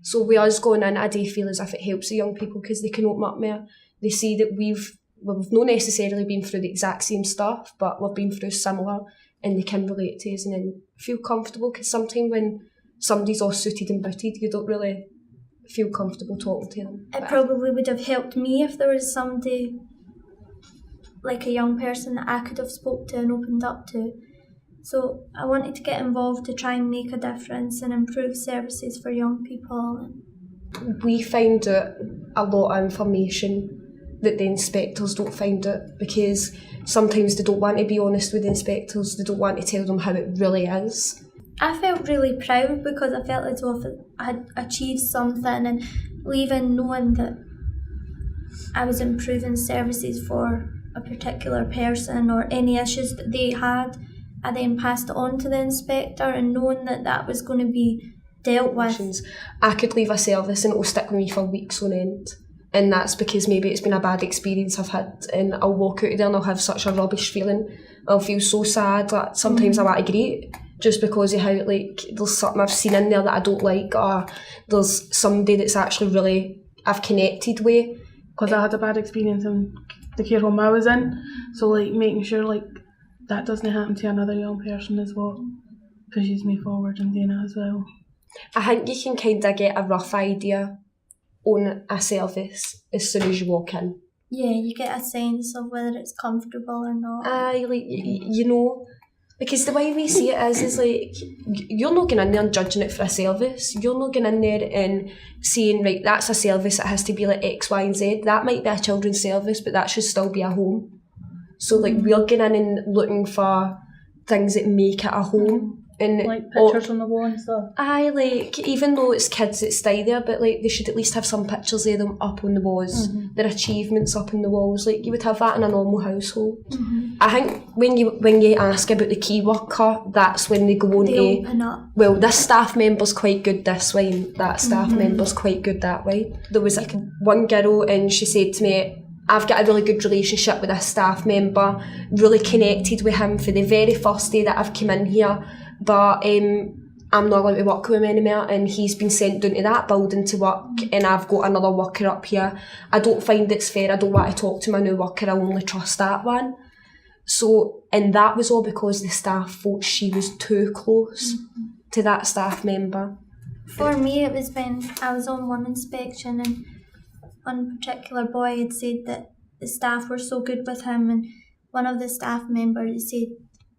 So with us going in, I do feel as if it helps the young people because they can open up more. They see that we've not necessarily been through the exact same stuff, but we've been through similar, and they can relate to us and then feel comfortable, because sometimes when somebody's all suited and booted, you don't really feel comfortable talking to them. It probably would have helped me if there was somebody, like a young person, that I could have spoke to and opened up to. So I wanted to get involved to try and make a difference and improve services for young people. We find out a lot of information that the inspectors don't find out, because sometimes they don't want to be honest with the inspectors, they don't want to tell them how it really is. I felt really proud because I felt as though I had achieved something, and leaving knowing that I was improving services for a particular person or any issues that they had, I then passed it on to the inspector, and knowing that that was going to be dealt with. I could leave a service and it will stick with me for weeks on end. And that's because maybe it's been a bad experience I've had, and I'll walk out of there and I'll have such a rubbish feeling. I'll feel so sad that sometimes I want to grate just because of how there's something I've seen in there that I don't like, or there's somebody that's actually really I've connected with. Because I had a bad experience in the care home I was in, so making sure that doesn't happen to another young person is what pushes me forward in doing it as well. I think you can kind of get a rough idea on a service as soon as you walk in. Yeah, you get a sense of whether it's comfortable or not. Aye, you know, because the way we see it is you're not going in there and judging it for a service. You're not going in there and saying, right, that's a service, it has to be like X, Y and Z. That might be a children's service, but that should still be a home. So we're going in and looking for things that make it a home. And pictures on the wall and stuff. Aye, even though it's kids that stay there, but they should at least have some pictures of them up on the walls, their achievements up on the walls. You would have that in a normal household. I think when you ask about the key worker, that's when they go on to open up. Well, this staff member's quite good this way and that staff member's quite good that way. There was one girl and she said to me, I've got a really good relationship with this staff member, really connected with him for the very first day that I've come in here, but I'm not allowed to work with him anymore, and he's been sent down to that building to work, and I've got another worker up here. I don't find it's fair, I don't want to talk to my new worker, I only trust that one. So, and that was all because the staff thought she was too close to that staff member. For me, it was when I was on one inspection, and one particular boy had said that the staff were so good with him, and one of the staff members said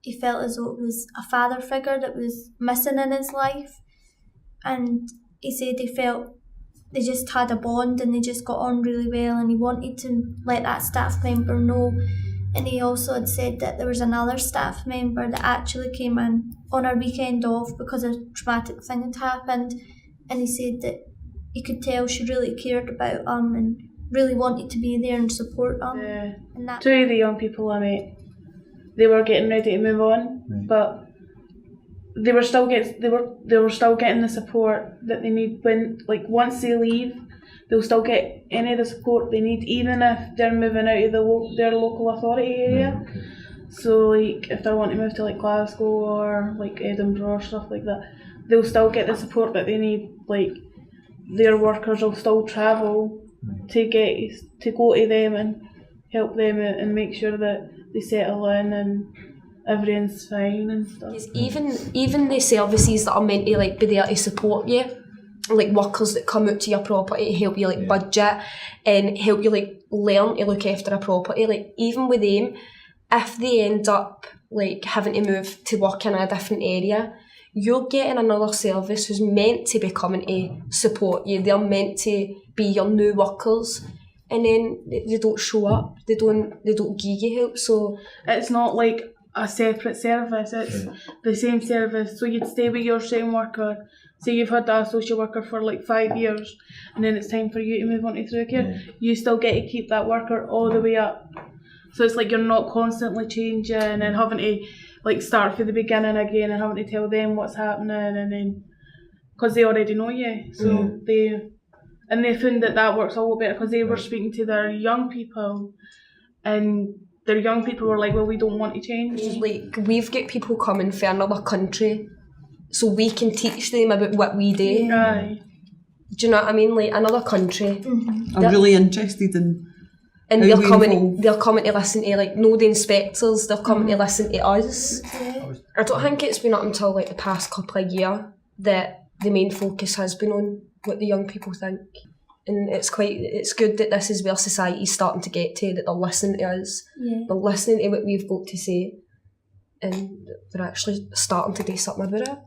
he felt as though it was a father figure that was missing in his life, and he said he felt they just had a bond and they just got on really well, and he wanted to let that staff member know. And he also had said that there was another staff member that actually came in on her weekend off because a traumatic thing had happened, and he said that he could tell she really cared about him and really wanted to be there and support him. Yeah. And that, two of the young people I met, they were getting ready to move on, but they were still getting the support that they need when once they leave. They'll still get any of the support they need, even if they're moving out of their local authority area. So if they want to move to Glasgow or Edinburgh or stuff like that, they'll still get the support that they need. Their workers will still travel to go to them and help them and make sure that they settle in and everything's fine and stuff. Even the services that are meant to be there to support you, workers that come out to your property to help you budget and help you learn to look after a property, even with them, if they end up having to move to work in a different area, you're getting another service who's meant to be coming to support you. They're meant to be your new workers, and then they don't show up. They don't give you help. So it's not like a separate service. It's the same service. So you'd stay with your same worker. Say you've had that social worker for 5 years, and then it's time for you to move on to through care. You still get to keep that worker all the way up. So it's you're not constantly changing and having to start from the beginning again and having to tell them what's happening, and then because they already know you. So they found that works a lot better because they were speaking to their young people, and their young people were well, we don't want to change. We've got people coming from another country, so we can teach them about what we do. Aye. Do you know what I mean? Like another country. I'm really interested in and how they're we coming evolve. they're coming to listen to like no the inspectors, they're coming to listen to us. Yeah. I don't think it's been up until like the past couple of years that the main focus has been on what the young people think. And it's good that this is where society's starting to get to, that they're listening to us, Yeah. they're listening to what we've got to say, and they're actually starting to do something about it.